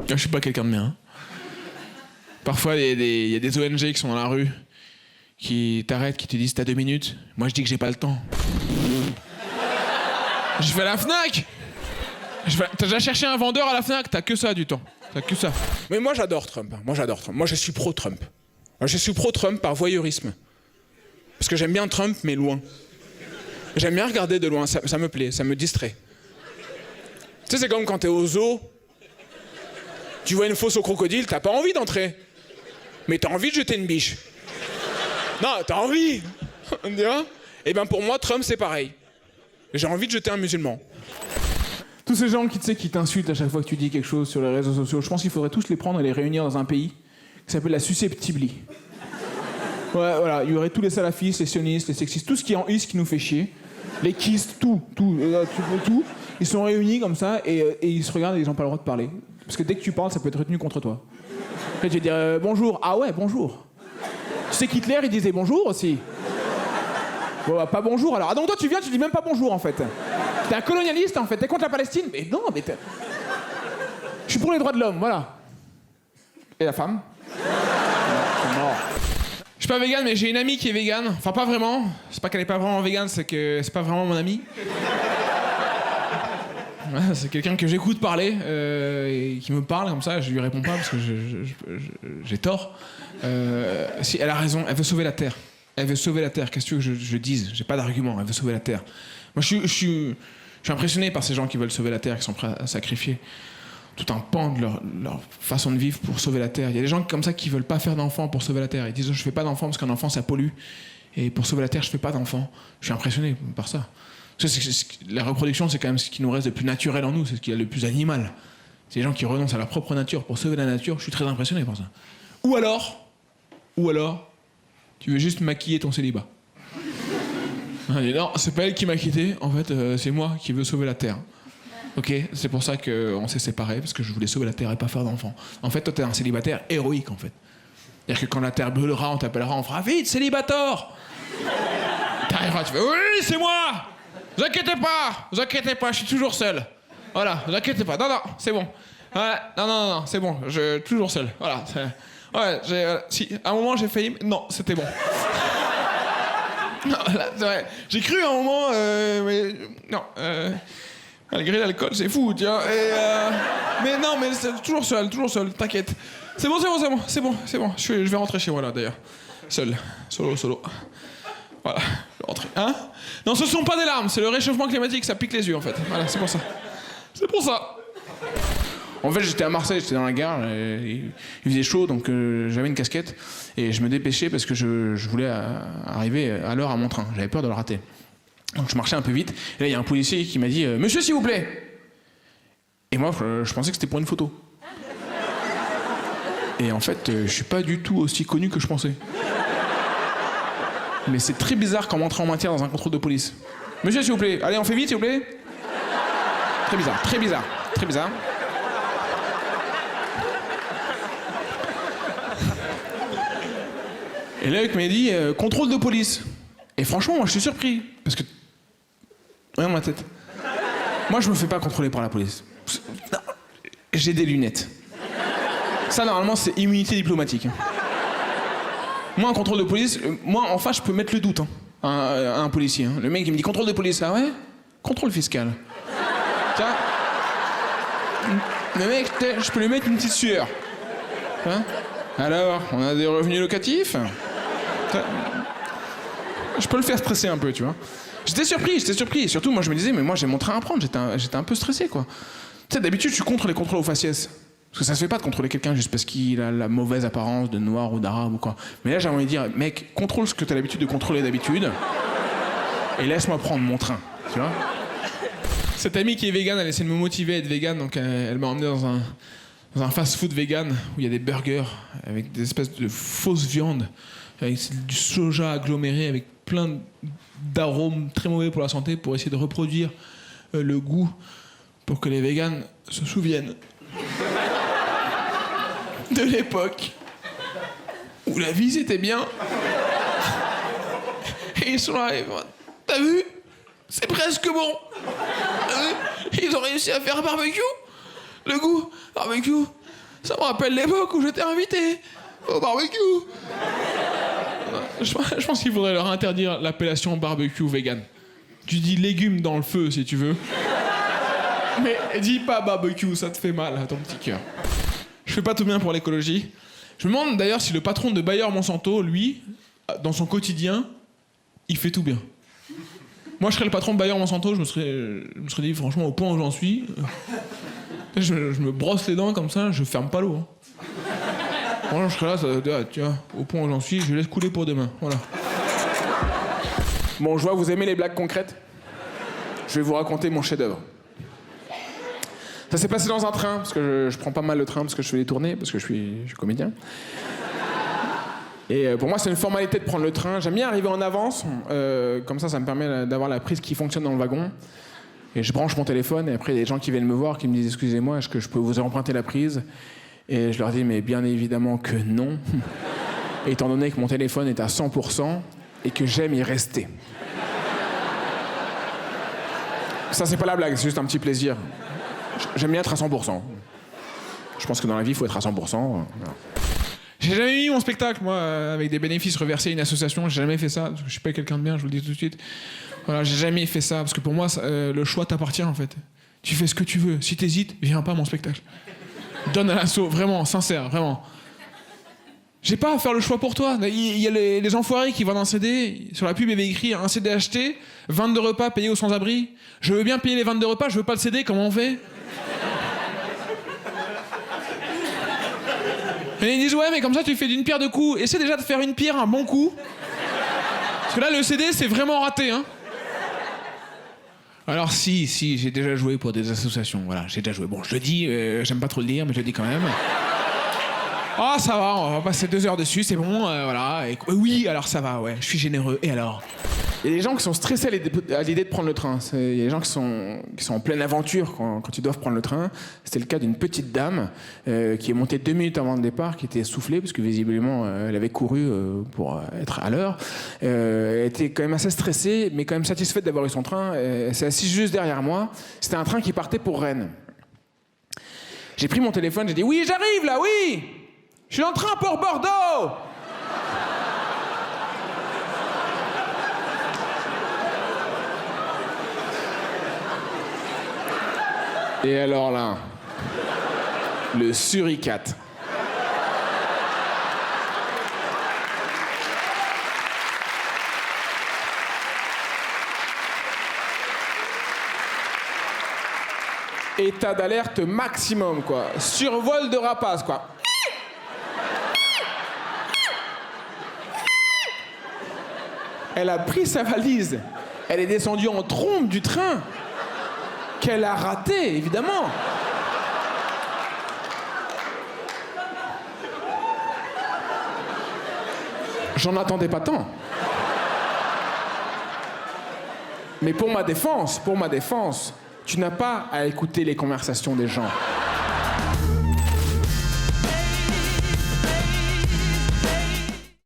Je suis pas quelqu'un de bien. Parfois, il y a des ONG qui sont dans la rue, qui t'arrêtent, qui te disent t'as 2 minutes. Moi, je dis que j'ai pas le temps. Je vais à la Fnac. T'as déjà cherché un vendeur à la Fnac? T'as que ça du temps. T'as que ça. Mais moi, j'adore Trump. Moi, je suis pro-Trump. Moi, je suis pro-Trump par voyeurisme. Parce que j'aime bien Trump, mais loin. J'aime bien regarder de loin, ça me plaît, ça me distrait. Tu sais, c'est comme quand t'es au zoo, tu vois une fosse au crocodile, t'as pas envie d'entrer. Mais t'as envie de jeter une biche. Non, t'as envie. Et ben pour moi, Trump, c'est pareil. J'ai envie de jeter un musulman. Tous ces gens qui t'insultent à chaque fois que tu dis quelque chose sur les réseaux sociaux, je pense qu'il faudrait tous les prendre et les réunir dans un pays qui s'appelle la susceptibli. Ouais, voilà, il y aurait tous les salafistes, les sionistes, les sexistes, tout ce qui est en is qui nous fait chier. Les kistes, tout. Ils sont réunis comme ça et ils se regardent et ils n'ont pas le droit de parler. Parce que dès que tu parles, ça peut être retenu contre toi. Après, tu vas dire bonjour. Ah ouais, bonjour. Tu sais qu'Hitler, il disait bonjour aussi. Bon, bah, pas bonjour alors. Ah donc toi, tu viens, tu dis même pas bonjour en fait. T'es un colonialiste en fait. T'es contre la Palestine? Mais non, mais t'es... Je suis pour les droits de l'homme, voilà. Et la femme? C'est mort. Je suis pas végane, mais j'ai une amie qui est végane. Enfin, pas vraiment. C'est pas qu'elle est pas vraiment végane, c'est que c'est pas vraiment mon amie. Ouais, c'est quelqu'un que j'écoute parler et qui me parle comme ça. Je lui réponds pas parce que j'ai tort. Si, elle a raison. Elle veut sauver la Terre. Elle veut sauver la Terre. Qu'est-ce que tu veux que je dise? J'ai pas d'argument. Elle veut sauver la Terre. Moi, je suis impressionné par ces gens qui veulent sauver la Terre, qui sont prêts à sacrifier tout un pan de leur façon de vivre pour sauver la Terre. Il y a des gens comme ça qui veulent pas faire d'enfants pour sauver la Terre. Ils disent je fais pas d'enfants parce qu'un enfant ça pollue. Et pour sauver la Terre, je fais pas d'enfants. Je suis impressionné par ça. La reproduction, c'est quand même ce qui nous reste de plus naturel en nous, c'est ce qui est le plus animal. C'est les gens qui renoncent à leur propre nature pour sauver la nature. Je suis très impressionné par ça. Ou alors, tu veux juste maquiller ton célibat. Non, c'est pas elle qui m'a quitté. En fait, c'est moi qui veux sauver la Terre. Ok, c'est pour ça qu'on s'est séparés, parce que je voulais sauver la Terre et pas faire d'enfants. En fait, toi, t'es un célibataire héroïque, en fait. C'est-à-dire que quand la Terre brûlera, on t'appellera, on fera vite, célibator. T'arriveras, tu fais oui, c'est moi. Vous inquiétez pas, je suis toujours seul. Voilà, vous inquiétez pas. Non, c'est bon. Ouais, non, c'est bon, je suis toujours seul. Voilà. Ouais, si, à un moment j'ai failli, non, c'était bon. Non, là, c'est vrai. J'ai cru à un moment, mais non. Malgré l'alcool, c'est fou, tiens. Mais non, mais c'est toujours seul, t'inquiète. C'est bon. Je vais rentrer chez moi, là, d'ailleurs. Seul. Solo. Voilà, je vais rentrer. Hein? Non, ce sont pas des larmes, c'est le réchauffement climatique, ça pique les yeux, en fait. Voilà, c'est pour ça. En fait, j'étais à Marseille, j'étais dans la gare, il faisait chaud, donc j'avais une casquette, et je me dépêchais parce que je voulais arriver à l'heure à mon train. J'avais peur de le rater. Donc je marchais un peu vite, et là il y a un policier qui m'a dit « Monsieur, s'il vous plaît !» Et moi, je pensais que c'était pour une photo. Et en fait, je suis pas du tout aussi connu que je pensais. Mais c'est très bizarre quand on entre en matière dans un contrôle de police. « Monsieur, s'il vous plaît, allez, on fait vite, s'il vous plaît !» Très bizarre. Et là, le mec m'a dit « Contrôle de police !» Et franchement, moi, je suis surpris, parce que... Regarde ma tête. Moi, je me fais pas contrôler par la police. Non, j'ai des lunettes. Ça, normalement, c'est immunité diplomatique. Moi, un contrôle de police, moi, en face, je peux mettre le doute à un policier. Le mec, il me dit contrôle de police, ah ouais? Contrôle fiscal. Tiens. Le mec, je peux lui mettre une petite sueur. Hein? Alors, on a des revenus locatifs? Je peux le faire stresser un peu, tu vois. J'étais surpris. Surtout, moi, je me disais, mais moi, j'ai mon train à prendre. J'étais un peu stressé, quoi. Tu sais, d'habitude, je suis contre les contrôles aux faciès. Parce que ça se fait pas de contrôler quelqu'un juste parce qu'il a la mauvaise apparence de noir ou d'arabe ou quoi. Mais là, j'ai envie de dire, mec, contrôle ce que t'as l'habitude de contrôler d'habitude. Et laisse-moi prendre mon train, tu vois. Cette amie qui est végane, elle essaie de me motiver à être végane, donc elle m'a emmené dans un fast-food vegan où il y a des burgers avec des espèces de fausses viandes, avec du soja aggloméré, avec plein d'arômes très mauvais pour la santé, pour essayer de reproduire le goût pour que les véganes se souviennent de l'époque où la vie c'était bien. Et ils sont là, t'as vu? C'est presque bon. T'as vu? Ils ont réussi à faire un barbecue. Le goût, Barbecue. Ça me rappelle l'époque où j'étais invité au barbecue. Je pense qu'il faudrait leur interdire l'appellation barbecue vegan. Tu dis légumes dans le feu si tu veux. Mais dis pas barbecue, ça te fait mal à ton petit cœur. Je fais pas tout bien pour l'écologie. Je me demande d'ailleurs si le patron de Bayer Monsanto, lui, dans son quotidien, il fait tout bien. Moi, je serais le patron de Bayer Monsanto, je me serais dit, franchement, au point où j'en suis, je me brosse les dents comme ça, je ferme pas l'eau. Hein. Franchement, je serais là, tu vois, au point où j'en suis, je laisse couler pour demain. Voilà. Bon, je vois, vous aimez les blagues concrètes ? Je vais vous raconter mon chef-d'œuvre. Ça s'est passé dans un train, parce que je prends pas mal le train, parce que je fais des tournées, parce que je suis comédien. Et pour moi, c'est une formalité de prendre le train. J'aime bien arriver en avance, comme ça me permet d'avoir la prise qui fonctionne dans le wagon. Et je branche mon téléphone, et après, il y a des gens qui viennent me voir, qui me disent « Excusez-moi, est-ce que je peux vous emprunter la prise ?» Et je leur dis « Mais bien évidemment que non, étant donné que mon téléphone est à 100% et que j'aime y rester. » Ça, c'est pas la blague, c'est juste un petit plaisir. J'aime bien être à 100%. Je pense que dans la vie, il faut être à 100%. Voilà. J'ai jamais mis mon spectacle, moi, avec des bénéfices reversés à une association. J'ai jamais fait ça, parce que je suis pas quelqu'un de bien, je vous le dis tout de suite. Voilà, j'ai jamais fait ça, parce que pour moi, le choix t'appartient, en fait. Tu fais ce que tu veux. Si t'hésites, viens pas à mon spectacle. Donne à l'asso, vraiment, sincère, vraiment. J'ai pas à faire le choix pour toi. Il y a les enfoirés qui vendent un CD. Sur la pub, il y avait écrit un CD acheté, 22 repas payés aux sans-abri. Je veux bien payer les 22 repas, je veux pas le CD, comment on fait ? Et ils disent ouais, mais comme ça tu fais d'une pierre deux coups. Essaie déjà de faire une pierre un bon coup. Parce que là le CD c'est vraiment raté, hein. Alors si, j'ai déjà joué pour des associations, voilà, j'ai déjà joué. Bon, je le dis, j'aime pas trop le dire, mais je le dis quand même. Ah ça va, on va passer 2 heures dessus, c'est bon, voilà. Et, oui, alors ça va, ouais, je suis généreux. Et alors ? Il y a des gens qui sont stressés à l'idée de prendre le train. Il y a des gens qui sont en pleine aventure quand ils doivent prendre le train. C'était le cas d'une petite dame qui est montée 2 minutes avant le départ, qui était essoufflée, parce que visiblement, elle avait couru pour être à l'heure. Elle était quand même assez stressée, mais quand même satisfaite d'avoir eu son train. Elle s'est assise juste derrière moi. C'était un train qui partait pour Rennes. J'ai pris mon téléphone, j'ai dit « Oui, j'arrive là, oui ! Je suis en train pour Bordeaux !» Et alors là, le suricate. État d'alerte maximum, quoi. Survol de rapace, quoi. Elle a pris sa valise. Elle est descendue en trombe du train. Qu'elle a raté, évidemment. J'en attendais pas tant. Mais pour ma défense, tu n'as pas à écouter les conversations des gens.